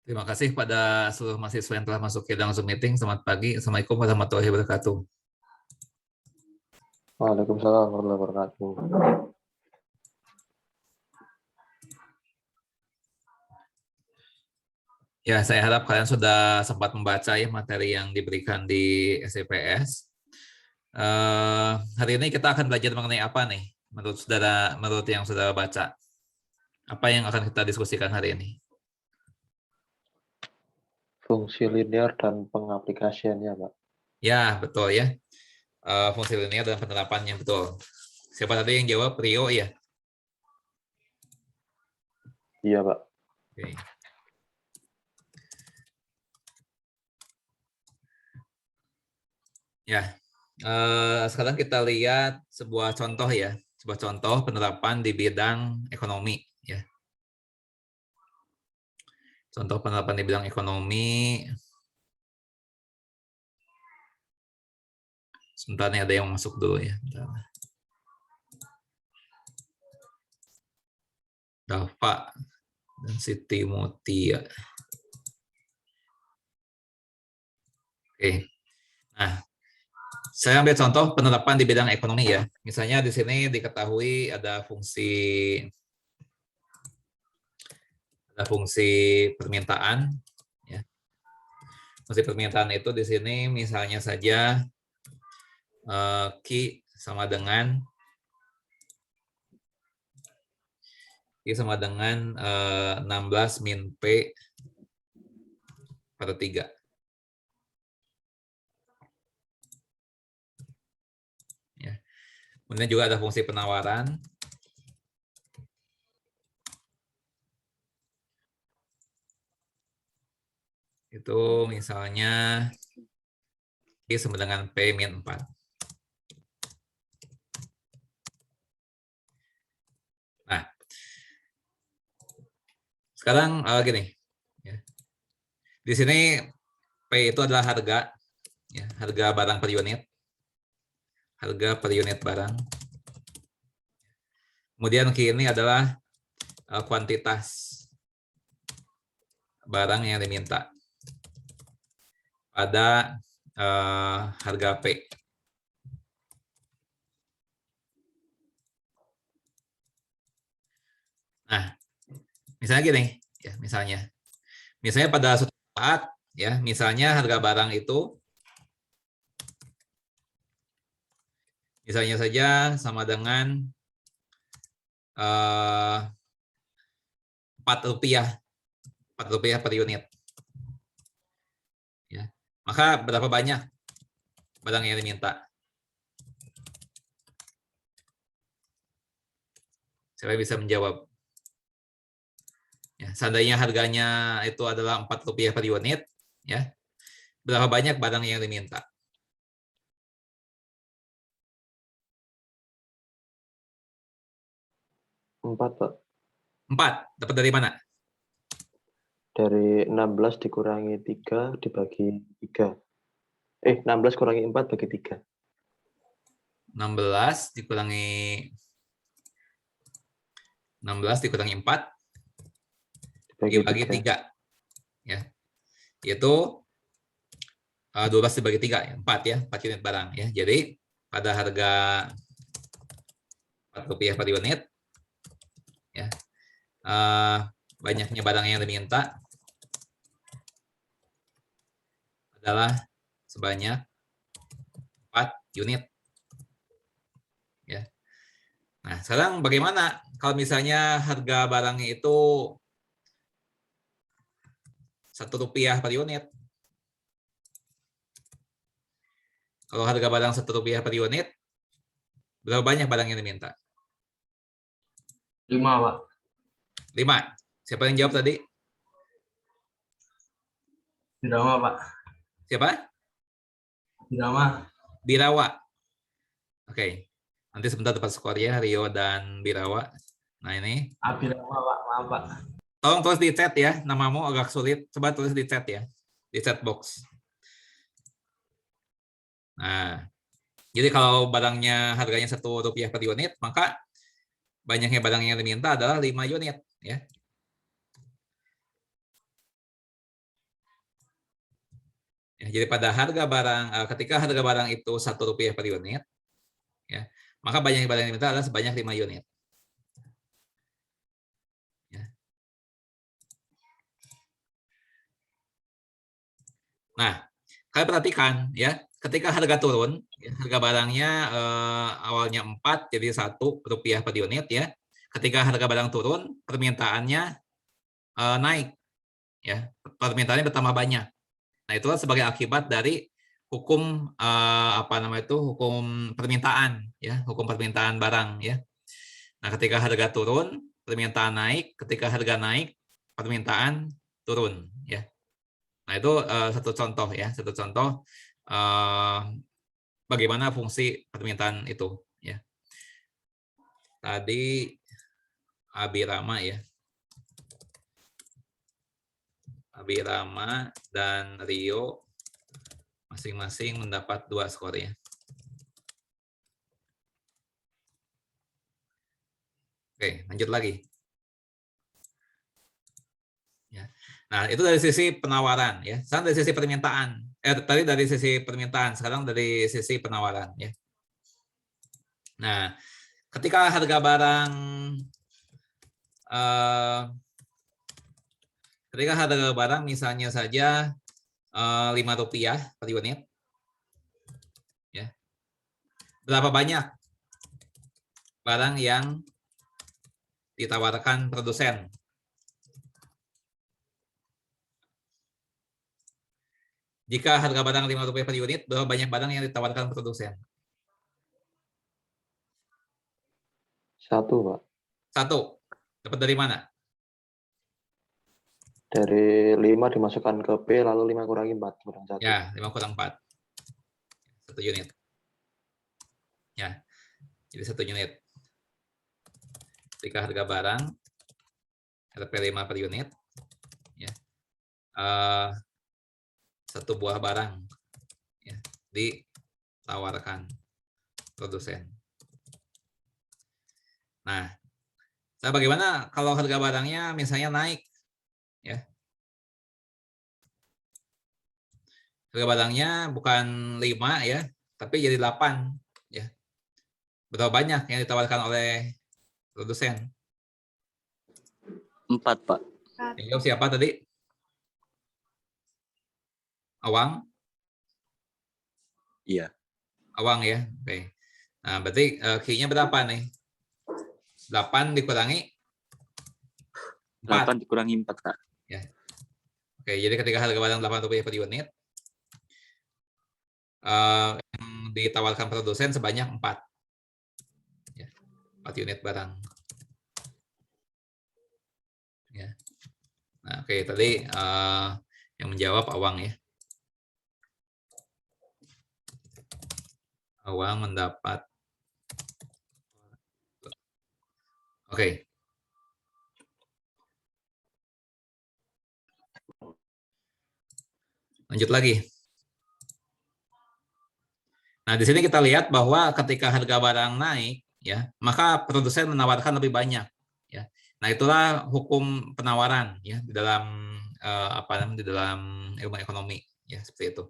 Terima kasih pada seluruh mahasiswa yang telah masuk ke dalam Zoom meeting. Selamat pagi. Assalamualaikum warahmatullahi wabarakatuh. Waalaikumsalam warahmatullahi wabarakatuh. Ya, saya harap kalian sudah sempat membaca ya materi yang diberikan di SCPS. Hari ini kita akan belajar mengenai apa nih? Menurut yang saudara baca, apa yang akan kita diskusikan hari ini? Fungsi linear dan pengaplikasiannya, Pak. Ya, betul ya. Fungsi linear dan penerapannya, betul. Siapa tadi yang jawab? Rio ya? Iya, Pak. Oke. Ya, sekarang kita lihat sebuah contoh ya, sebuah contoh penerapan di bidang ekonomi ya. Contoh penerapan di bidang ekonomi. Sebentar nih ada yang masuk dulu ya. Bentar. Dava dan Siti Mutia. Oke. Nah, saya ambil contoh penerapan di bidang ekonomi ya. Misalnya di sini diketahui ada fungsi permintaan ya. Fungsi permintaan itu di sini misalnya saja Q sama dengan 16 min P per 3. Ya. Kemudian juga ada fungsi penawaran. Itu misalnya Q sama dengan P min 4. Nah, sekarang gini. Ya. Di sini P itu adalah harga, ya, harga barang per unit. Harga per unit barang. Kemudian Q ini adalah kuantitas barang yang diminta pada harga P. Nah, misalnya gini, ya, misalnya pada suatu saat, ya, misalnya harga barang itu, misalnya saja sama dengan 4 rupiah per unit. Ya. Maka berapa banyak barang yang diminta? Siapa bisa menjawab? Ya, seandainya harganya itu adalah 4 rupiah per unit, ya, berapa banyak barang yang diminta? 4, Pak. 4. Dapat dari mana? Dari 16 dikurangi 3 dibagi 3. 16 kurangi 4 bagi 3. 16 dikurangi 4 dibagi 3. Ya. Yaitu 12 dibagi 3, ya, 4 ya, 4 unit barang ya. Jadi pada harga 4 rupiah per unit, ya, banyaknya barang yang diminta adalah sebanyak 4 unit. Ya. Nah, sekarang bagaimana kalau misalnya harga barangnya itu 1 rupiah per unit? Kalau harga barang 1 rupiah per unit, berapa banyak barang yang diminta? 5, Pak. 5. Siapa yang jawab tadi? Birawa, Pak. Siapa? Birawa. Oke. Nanti sebentar dapat skor ya, Rio dan Birawa. Nah ini. Birawa, Pak. Maaf, Pak. Tolong tulis di chat ya, namamu agak sulit. Coba tulis di chat ya, di chat box. Nah, jadi kalau barangnya harganya 1 rupiah per unit, maka banyaknya barang yang diminta adalah 5 unit. Ya. Ya, jadi pada harga barang, ketika harga barang itu 1 rupiah per unit, ya, maka banyaknya barang yang diminta adalah sebanyak 5 unit. Ya. Nah, kalian perhatikan ya, ketika harga turun, ya, harga barangnya awalnya 4 jadi 1 rupiah per unit ya. Ketika harga barang turun, permintaannya naik, ya, permintaannya bertambah banyak. Nah, itulah sebagai akibat dari hukum hukum permintaan, ya, hukum permintaan barang, ya. Nah, ketika harga turun, permintaan naik. Ketika harga naik, permintaan turun, ya. Nah, itu satu contoh ya, bagaimana fungsi permintaan itu, ya. Tadi Abirama ya. Abirama dan Rio masing-masing mendapat 2 skor ya. Oke, lanjut lagi. Nah, itu dari sisi penawaran ya. Sekarang dari sisi permintaan. Tadi dari sisi permintaan, sekarang dari sisi penawaran ya. Nah, ketika harga barang misalnya saja Rp5 per unit ya. Berapa banyak barang yang ditawarkan produsen? Jika harga barang Rp5 per unit, berapa banyak barang yang ditawarkan produsen? 1, Pak. 1. Dapat dari mana? Dari 5 dimasukkan ke P, lalu 5 kurangi 4, kurang 1. Ya, 5 kurang 4. 1 unit. Ya, jadi 1 unit. Ketika harga barang Rp5 per unit, ya, 1 buah barang ya, ditawarkan produsen. Nah, bagaimana kalau harga barangnya misalnya naik? Ya. Harga barangnya bukan 5 ya, tapi jadi 8 ya. Berapa banyak yang ditawarkan oleh produsen? 4, Pak. Yang jawab siapa tadi? Awang? Iya. Awang ya. Oke. Nah, berarti Q-nya berapa nih? 8 dikurangi 4. 8 dikurangi 4, Kak. Ya. Oke, jadi ketika harga barang Rp8 per unit, yang ditawarkan produsen sebanyak 4. Ya, 4 unit barang. Ya. Nah, oke, tadi yang menjawab Awang ya. Awang mendapat. Oke. Lanjut lagi. Nah, di sini kita lihat bahwa ketika harga barang naik, ya, maka produsen menawarkan lebih banyak. Ya. Nah, itulah hukum penawaran ya di dalam di dalam ilmu ekonomi ya, seperti itu.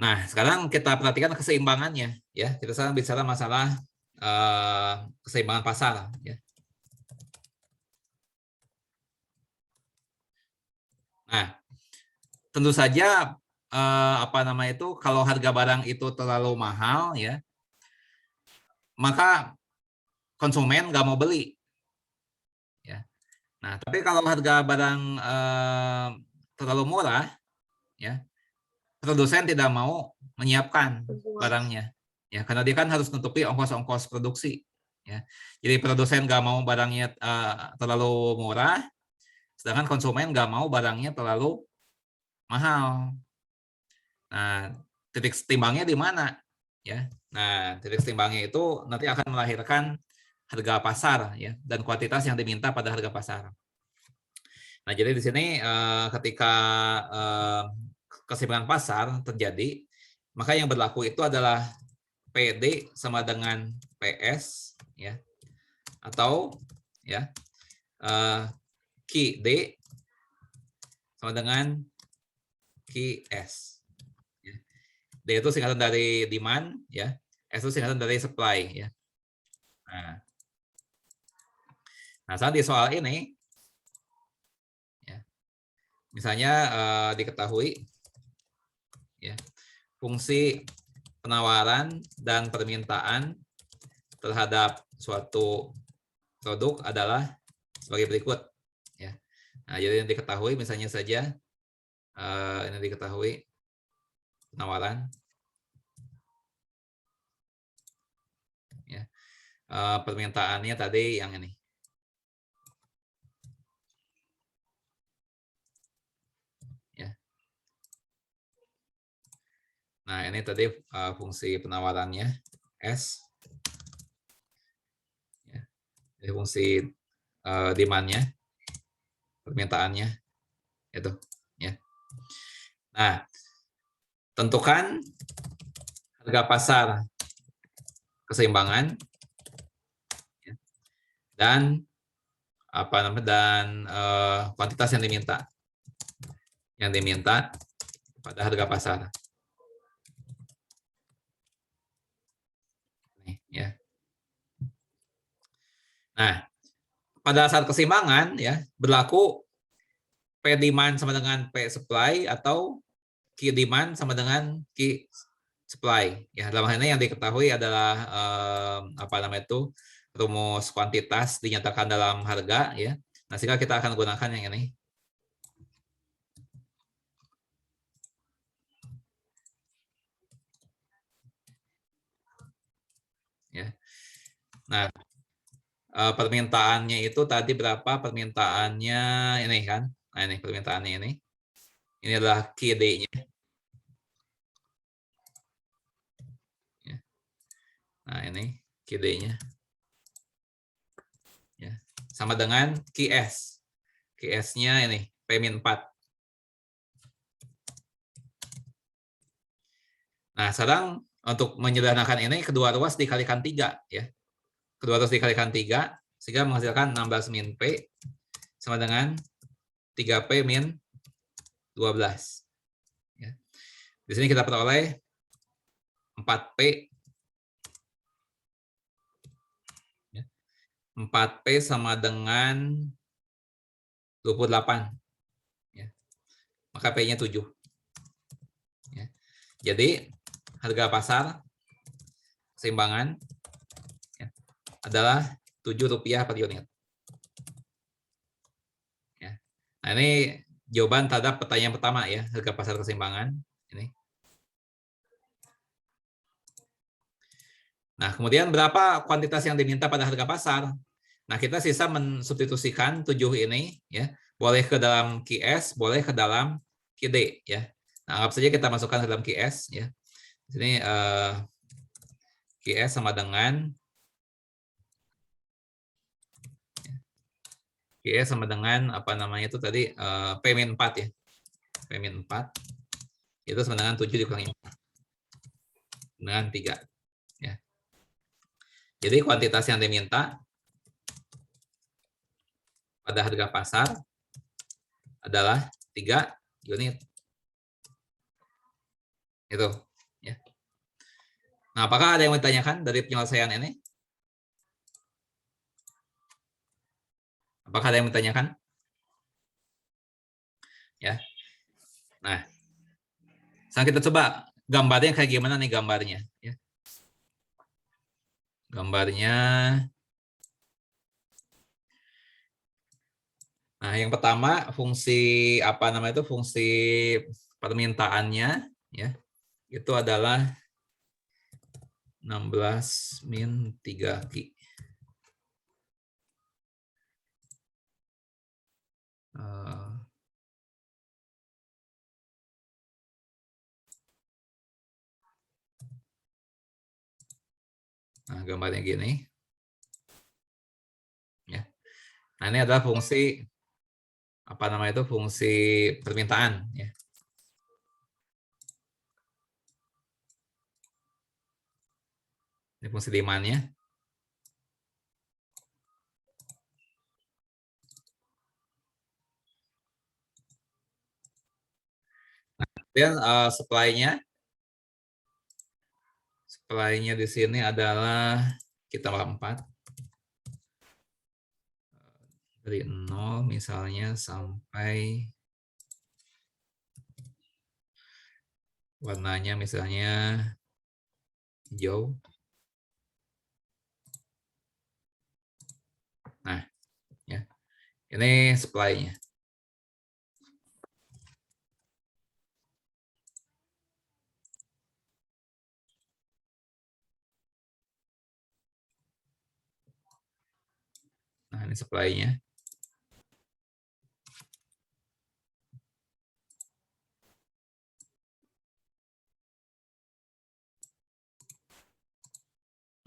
Nah, sekarang kita perhatikan keseimbangannya ya. Kita sekarang bicara masalah keseimbangan pasar ya. Nah, tentu saja kalau harga barang itu terlalu mahal ya, maka konsumen nggak mau beli. Ya. Nah, tapi kalau harga barang terlalu murah, ya, produsen tidak mau menyiapkan barangnya, ya, karena dia kan harus menutupi ongkos-ongkos produksi. Ya. Jadi produsen nggak mau barangnya terlalu murah, sedangkan konsumen nggak mau barangnya terlalu mahal. Nah, titik setimbangnya di mana? Ya. Nah, titik setimbangnya itu nanti akan melahirkan harga pasar ya dan kuantitas yang diminta pada harga pasar. Nah, jadi di sini ketika keseimbangan pasar terjadi, maka yang berlaku itu adalah PD sama dengan PS ya. Atau ya QD sama dengan QS. D itu singkatan dari demand ya, S itu singkatan dari supply ya. Nah, saat di soal ini ya, misalnya diketahui ya, fungsi penawaran dan permintaan terhadap suatu produk adalah sebagai berikut ya. Nah, jadi yang diketahui misalnya saja ini diketahui penawaran ya. Permintaannya tadi yang ini. Ya. Nah, ini tadi fungsi penawarannya S. Ya. Jadi fungsi demand-nya, permintaannya itu ya. Nah, tentukan harga pasar keseimbangan ya, dan kuantitas yang diminta pada harga pasar. Nih, ya. Nah, pada saat keseimbangan ya berlaku P demand sama dengan P supply atau Q demand sama dengan Q supply. Ya, dalam hal ini yang diketahui adalah rumus kuantitas dinyatakan dalam harga ya. Nah, sehingga kita akan gunakan yang ini. Ya. Nah, permintaannya itu tadi berapa? Permintaannya ini kan. Nah, ini permintaannya ini. Ini adalah QD-nya. Ya. Nah, ini QD-nya. Ya. Sama dengan QS. QS-nya ini P-4. Nah, sekarang untuk menyederhanakan ini kedua ruas dikalikan 3 ya. Kedua ruas dikalikan 3 sehingga menghasilkan 16 min P sama dengan 3P min 12. Ya. Di sini kita peroleh 4P. Ya. 4P sama dengan 28. Ya. Maka P-nya 7. Ya. Jadi harga pasar keseimbangan ya, adalah Rp7 per unit. Ya. Nah, ini jawaban terhadap pertanyaan pertama ya, harga pasar keseimbangan. Ini. Nah, kemudian berapa kuantitas yang diminta pada harga pasar? Nah, kita sisa mensubstitusikan 7 ini ya, boleh ke dalam QS, boleh ke dalam QD ya. Nah, anggap saja kita masukkan ke dalam QS ya. Di sini QS sama dengan apa namanya itu tadi P-4 ya. P-4 itu sama dengan 7 dikurangi 4 dengan 3 ya. Jadi kuantitas yang diminta pada harga pasar adalah 3 unit. Itu ya. Nah, apakah ada yang mau ditanyakan dari penyelesaian ini? Apakah ada yang ditanyakan? Ya. Nah, sekarang kita coba gambarnya kayak gimana nih gambarnya ya. Gambarnya. Nah, yang pertama fungsi apa namanya itu fungsi permintaannya ya. Itu adalah 16 min 3Q. Nah, gambarnya gini. Ya. Nah, ini adalah fungsi apa namanya itu fungsi permintaan ya. Ini fungsi demand-nya. Nah, kemudian supply-nya di sini adalah kita 4 dari 0 misalnya sampai warnanya misalnya hijau. Nah, ya. Ini supply-nya. Nah, ini supply-nya.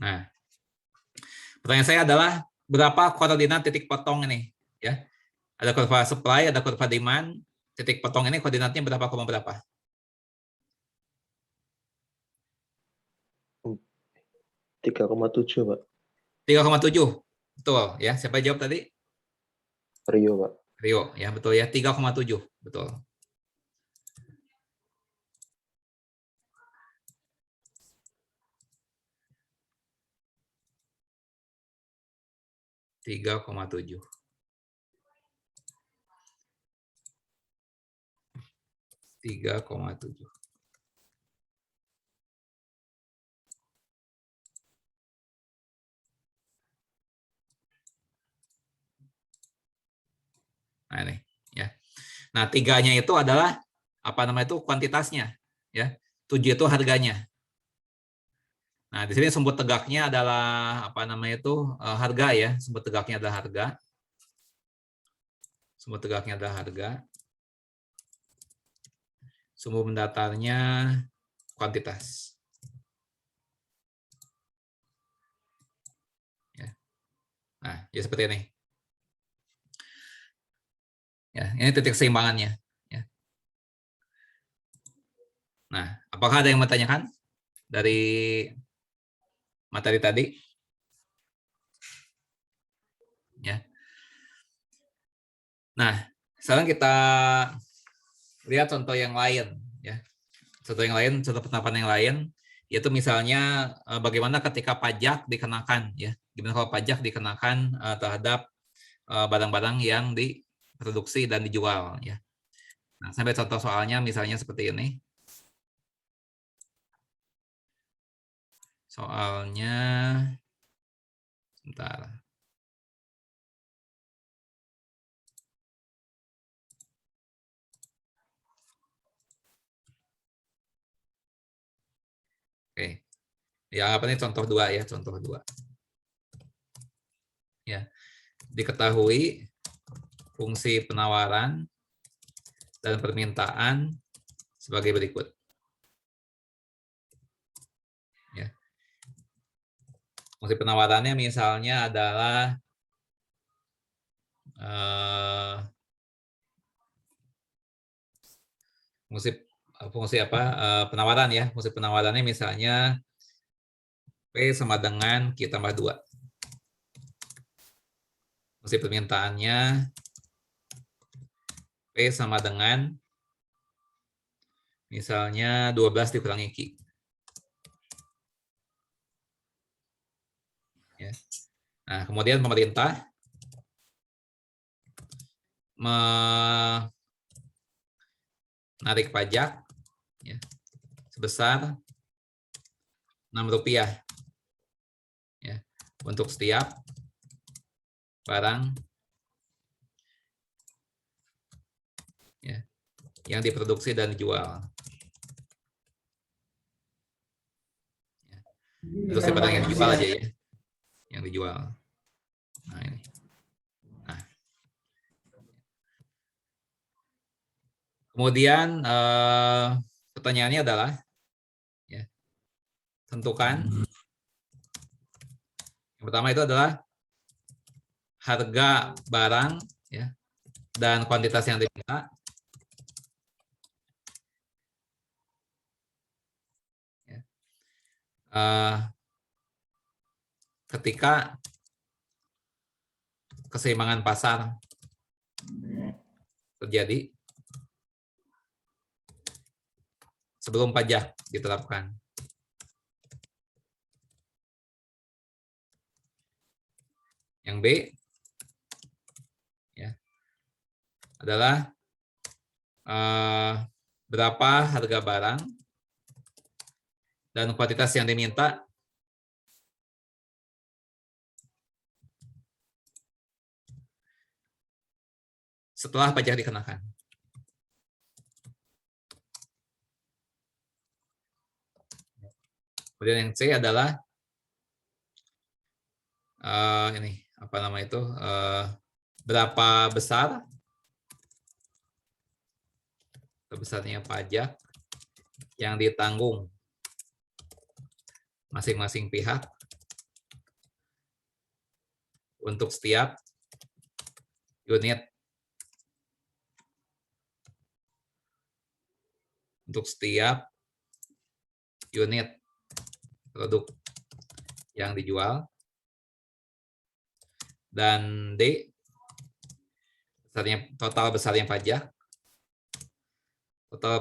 Nah, pertanyaan saya adalah berapa koordinat titik potong ini? Ya, ada kurva supply, ada kurva demand. Titik potong ini koordinatnya berapa, 3,7, Pak. 3,7. Betul ya. Siapa jawab tadi? Rio, Pak. Rio, ya betul ya, 3,7, betul. Tiga koma tujuh. Nah ini, ya. Nah 3-nya itu adalah apa namanya itu kuantitasnya, ya. 7 itu harganya. Nah di sini sumber tegaknya adalah apa namanya itu harga ya, sumber tegaknya adalah harga. Sumber tegaknya adalah harga. Sumber mendatarnya kuantitas. Ya. Nah, ya seperti ini. Ya, ini titik keseimbangannya. Ya. Nah, apakah ada yang mau tanyakan dari materi tadi? Ya. Nah, sekarang kita lihat contoh yang lain. Ya. Contoh yang lain, contoh penerapan yang lain, yaitu misalnya bagaimana ketika pajak dikenakan. Ya. Gimana kalau pajak dikenakan terhadap barang-barang yang diproduksi dan dijual. Ya. Nah, sampai contoh soalnya misalnya seperti ini. Soalnya, sebentar. Oke, ya apa nih contoh 2 ya, contoh 2. Ya, diketahui fungsi penawaran dan permintaan sebagai berikut. Ya. Fungsi penawarannya misalnya adalah fungsi apa penawaran ya, fungsi penawarannya misalnya P sama dengan Q tambah 2. Fungsi permintaannya P sama dengan misalnya 12 dikurangi Q. Ya. Nah, kemudian pemerintah menarik pajak ya, sebesar Rp6 ya, untuk setiap barang ya, yang diproduksi dan dijual. Ya. Untuk setiap barang yang dijual aja ya, yang dijual. Nah ini. Nah. Kemudian pertanyaannya adalah ya, tentukan. Yang pertama itu adalah harga barang ya, dan kuantitas yang diminta. Ya. Ketika keseimbangan pasar terjadi sebelum pajak diterapkan. Yang B ya, adalah berapa harga barang dan kuantitas yang diminta setelah pajak dikenakan. Kemudian yang C adalah ini apa nama itu berapa besarnya pajak yang ditanggung masing-masing pihak untuk setiap unit produk yang dijual. Dan D total besarnya pajak, total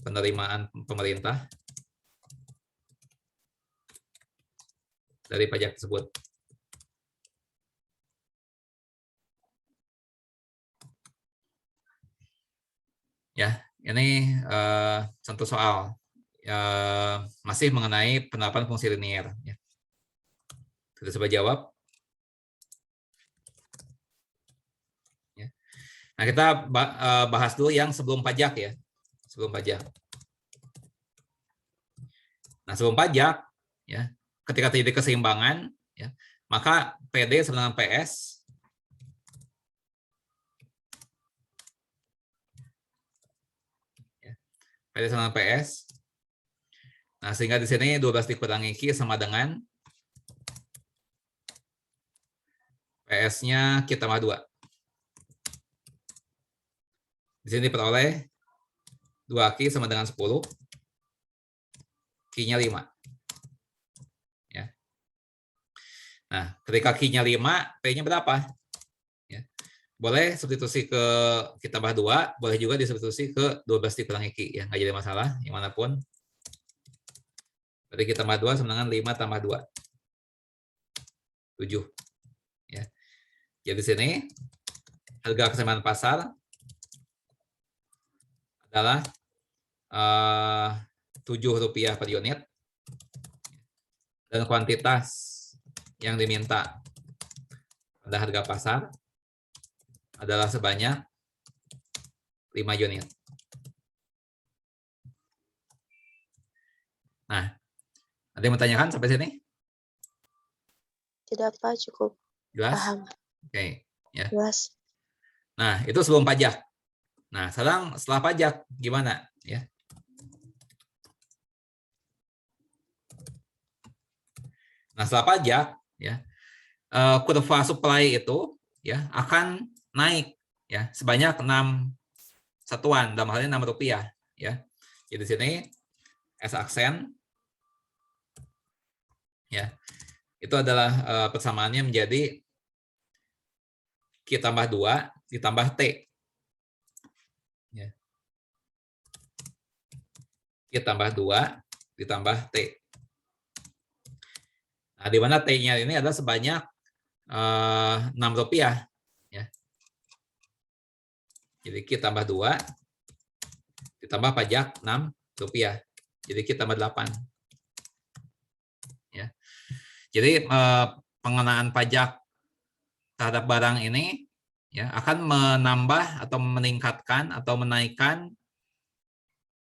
penerimaan pemerintah dari pajak tersebut. Ya, ini contoh soal masih mengenai penerapan fungsi linier. Ya. Kita coba jawab. Ya. Nah, kita bahas dulu yang sebelum pajak ya, sebelum pajak. Nah, sebelum pajak, ya, ketika terjadi keseimbangan, ya, maka PD sama dengan PS PD sama PS. Nah, sehingga di sini 12 dikurangi Q sama dengan PS-nya Q tambah 2. Di sini diperoleh 2Q sama dengan 10. Q-nya 5. Ya. Nah, ketika Q-nya 5, P-nya berapa? Ya. Boleh substitusi ke Q tambah 2, boleh juga disubstitusi ke 12 dikurangi Q. Ya, nggak jadi masalah, yang manapun. Berarti Q tambah 2 sama dengan 5 tambah 2. 7. Ya. Jadi di sini harga keseimbangan pasar adalah Rp7 per unit dan kuantitas yang diminta pada harga pasar adalah sebanyak 5 unit. Nah, ada yang bertanyakan sampai sini? Tidak, Pak, cukup Jelas? paham. Oke, ya. Jelas. Nah, itu sebelum pajak. Nah, sekarang setelah pajak gimana? Ya. Nah, setelah pajak, ya, kurva supply itu ya akan naik ya sebanyak 6 satuan, dalam hal ini Rp6 ya. Jadi di sini S aksen ya. Itu adalah persamaannya menjadi Q tambah 2 ditambah T. Ya. Q tambah 2 ditambah T. Nah, di mana T-nya ini adalah sebanyak Rp6 ya. Jadi Q tambah 2 ditambah pajak Rp6. Jadi Q tambah 8. Ya. Jadi pengenaan pajak terhadap barang ini ya akan menambah atau meningkatkan atau menaikkan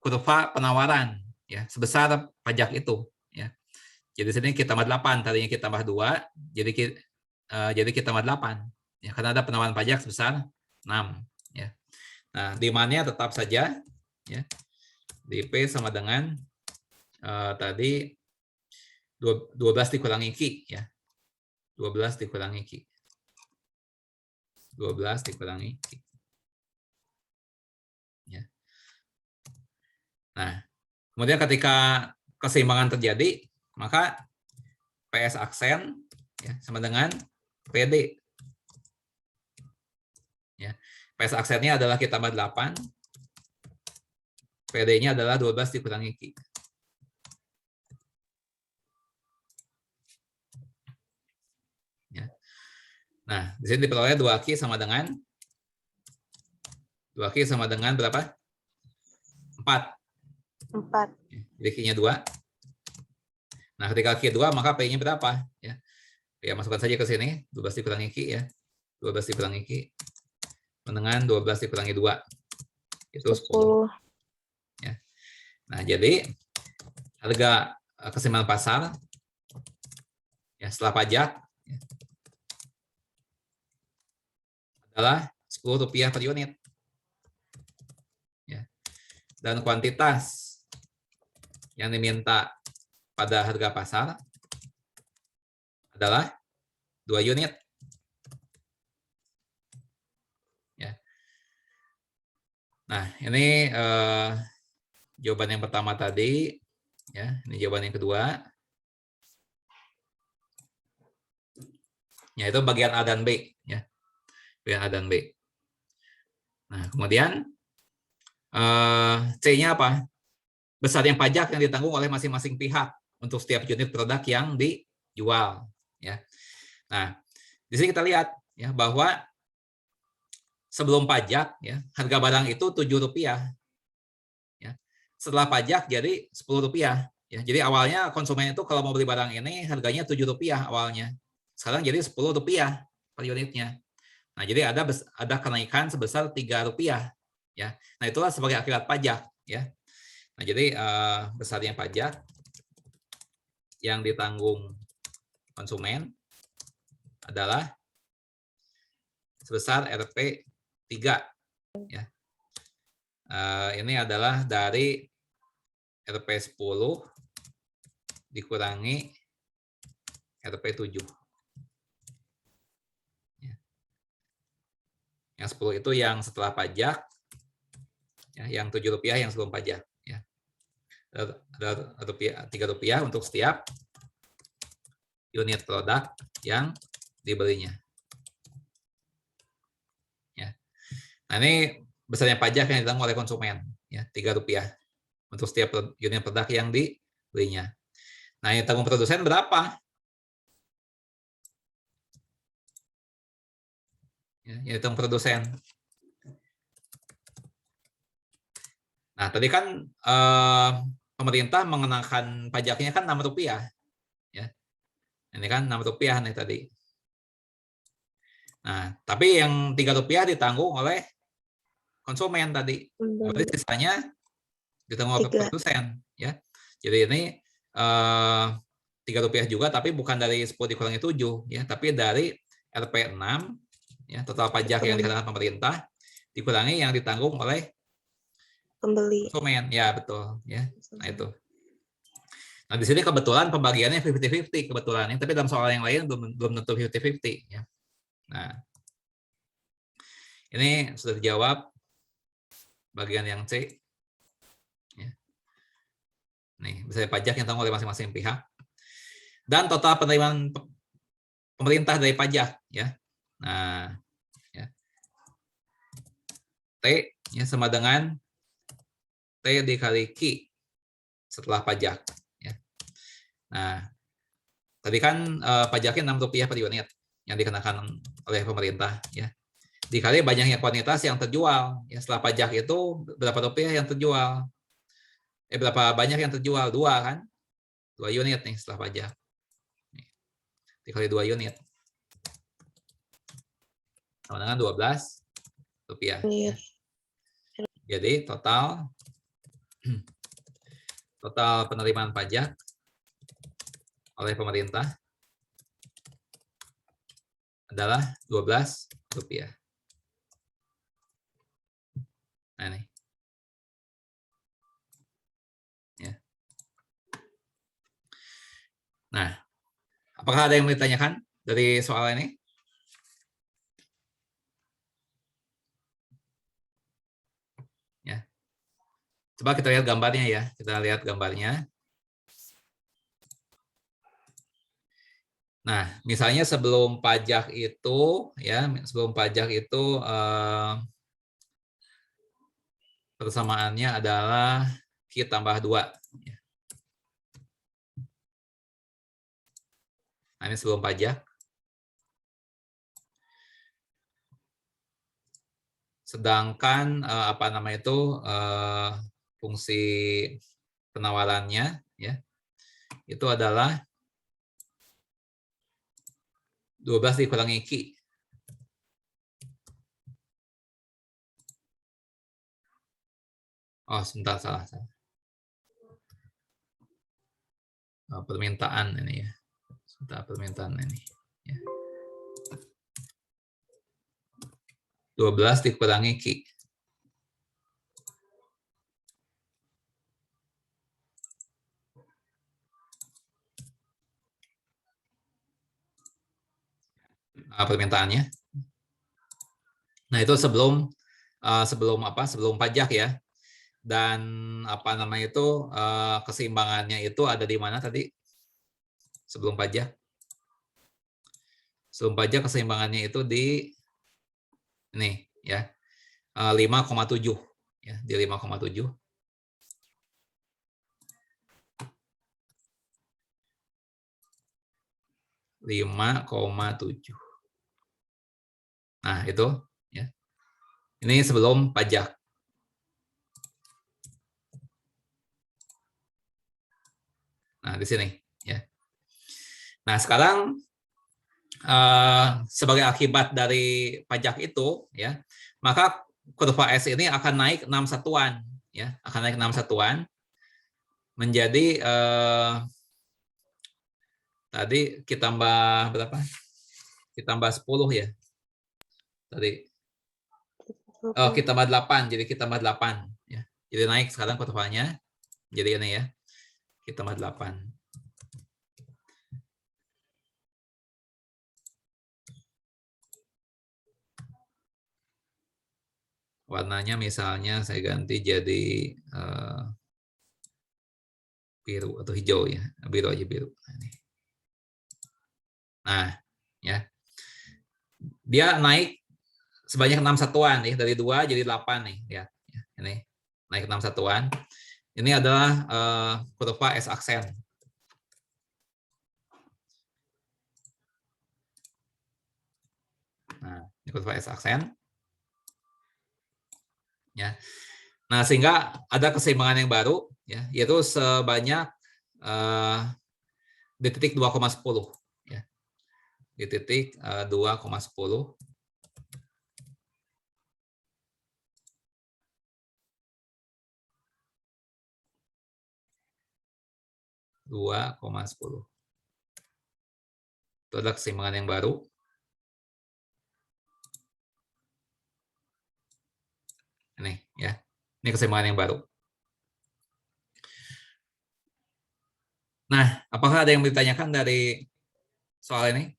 kurva penawaran ya sebesar pajak itu ya. Jadi sini kita tambah 8, tadinya kita tambah 2, jadi kita tambah 8 ya karena ada penawaran pajak sebesar 6 ya. Nah, demand-nya tetap saja ya. DP sama dengan tadi 12 dikurangi Q ya. 12 dikurangi Q. 12 dikurangi Q. Ya. Nah, kemudian ketika keseimbangan terjadi, maka PS aksen ya, sama dengan PD. Ya. PS aksennya adalah Q tambah 8. PD-nya adalah 12 dikurangi Q. Ya. Nah, di sini diperoleh 2Q sama dengan 2Q sama dengan berapa? 4. 4. Jadi Q-nya 2. Nah, ketika Q 2, maka P-nya berapa? Ya, ya masukkan saja ke sini. 12 dikurangi Q ya. 12 dikurangi Q. Dengan 12 dikurangi 2. Itu 10. Ya. Nah, jadi harga keseimbangan pasar ya setelah pajak ya, adalah Rp10 per unit. Ya. Dan kuantitas yang diminta pada harga pasar adalah 2 unit. Ya. Nah, ini jawaban yang pertama tadi. Ya, ini jawaban yang kedua. Ya, itu bagian A dan B. Ya. pilihan A dan B. Nah, kemudian C-nya apa? Besarnya pajak yang ditanggung oleh masing-masing pihak untuk setiap unit produk yang dijual. Ya. Nah, di sini kita lihat ya bahwa sebelum pajak ya harga barang itu Rp7. Ya. Setelah pajak jadi Rp10. Ya. Jadi awalnya konsumen itu kalau mau beli barang ini harganya Rp7 awalnya. Sekarang jadi Rp10 per unitnya. Nah, jadi ada kenaikan sebesar Rp3. Ya. Nah, itulah sebagai akibat pajak. Ya. Nah, jadi besarnya pajak yang ditanggung konsumen adalah sebesar Rp3. Ya. Ini adalah dari Rp10 dikurangi Rp7. Ya. Yang 10 itu yang setelah pajak, ya, yang Rp7 yang sebelum pajak. Ya. Ada Rp3 untuk setiap unit produk yang dibelinya. Ya. Nah, ini besarnya pajak yang ditanggung oleh konsumen, ya, Rp3 untuk setiap unit produk yang dibelinya. Nah, yang tanggung produsen berapa? Ya, yang tanggung produsen. Nah, tadi kan pemerintah mengenakan pajaknya kan Rp6, ya. Ini kan Rp6 nih tadi. Nah, tapi yang Rp3 ditanggung oleh konsumen tadi. Berarti sisanya ditanggung oleh produsen, ya. Jadi ini Rp3 juga, tapi bukan dari 10 dikurangi 7, ya, tapi dari Rp6, ya, total pajak yang dikenakan pemerintah dikurangi yang ditanggung oleh Pembeli. konsumen, ya betul, ya. Nah itu. Nah di sini kebetulan pembagiannya 50-50 kebetulan, tapi dalam soal yang lain belum tentu 50-50, ya. Nah ini sudah dijawab bagian yang C. Ya. Nih bisa pajak yang ditanggung oleh masing-masing pihak dan total penerimaan pemerintah dari pajak, ya. Nah, ya. T ya sama dengan T dikali Q setelah pajak. Ya. Nah, tadi kan pajaknya Rp6 per unit yang dikenakan oleh pemerintah, ya. Dikali banyaknya kuantitas yang terjual, ya. Setelah pajak itu berapa rupiah yang terjual? Berapa banyak yang terjual? 2 kan? 2 unit nih setelah pajak. Nih. Dikali 2 unit. Sama dengan Rp12. Ya. Jadi total penerimaan pajak oleh pemerintah adalah Rp12. Nah, ini. Ya. Nah, apakah ada yang mau ditanyakan dari soal ini? Ya. Coba kita lihat gambarnya ya. Kita lihat gambarnya. Nah, misalnya sebelum pajak itu, ya, persamaannya adalah Q tambah 2. Nah, ini sebelum pajak. Sedangkan fungsi penawarannya, ya, itu adalah 12 dikurangi Q. Oh, sebentar, salah. Permintaan ini ya. Sebentar, permintaan ini. Ya. 12 dikurangi Q. Permintaannya. Nah, itu sebelum pajak ya. Dan keseimbangannya itu ada di mana tadi? Sebelum pajak. Sebelum pajak keseimbangannya itu di Ini ya. 5,7 ya, di 5,7. ,7. Nah, itu ya. Ini sebelum pajak. Nah, di sini ya. Nah, sekarang sebagai akibat dari pajak itu ya, maka kurva S ini akan naik 6 satuan ya, akan naik 6 satuan menjadi tadi kita tambah berapa? Kita tambah 10 ya. Tadi kita tambah 8, jadi kita tambah 8 ya. Jadi naik sekarang kurvanya. Jadi ini ya. Kita tambah 8. Warnanya misalnya saya ganti jadi biru atau hijau ya. Biru aja, biru. Nah, ya. Dia naik sebanyak 6 satuan nih, dari 2 jadi 8 nih, ya. Ini naik 6 satuan. Ini adalah kurva S aksen. Nah, ini kurva S aksen. Ya. Nah, sehingga ada keseimbangan yang baru ya, yaitu sebanyak di titik 2,10 ya. Di titik 2,10. Itu adalah keseimbangan yang baru. Ini ya. Ini keseimbangan yang baru. Nah, apakah ada yang ditanyakan dari soal ini?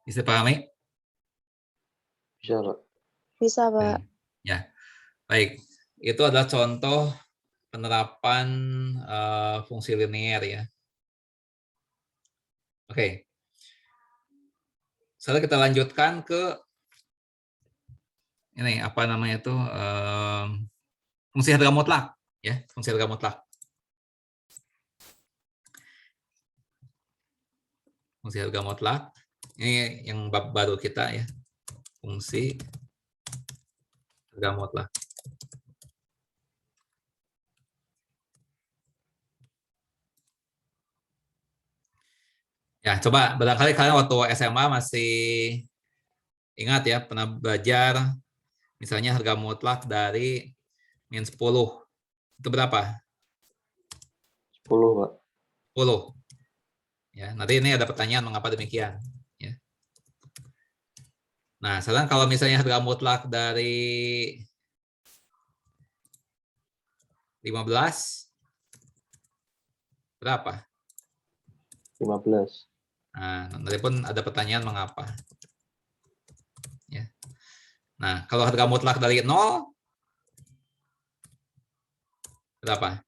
Bisa pahami? Bisa, Pak. Bisa, Pak. Ya, baik. Itu adalah contoh penerapan fungsi linier ya. Oke. Sekarang kita lanjutkan ke ini apa namanya itu fungsi harga mutlak ya, fungsi harga mutlak. Fungsi harga mutlak ini yang bab baru kita ya. Fungsi harga mutlak. Ya, coba barangkali kalian waktu SMA masih ingat ya, pernah belajar misalnya harga mutlak dari min 10. Itu berapa? 10, Pak. 10. Ya, nanti ini ada pertanyaan mengapa demikian. Ya. Nah, sekarang kalau misalnya harga mutlak dari 15, berapa? 15. Nah, nanti pun ada pertanyaan mengapa. Ya. Nah, kalau harga mutlak dari 0, berapa?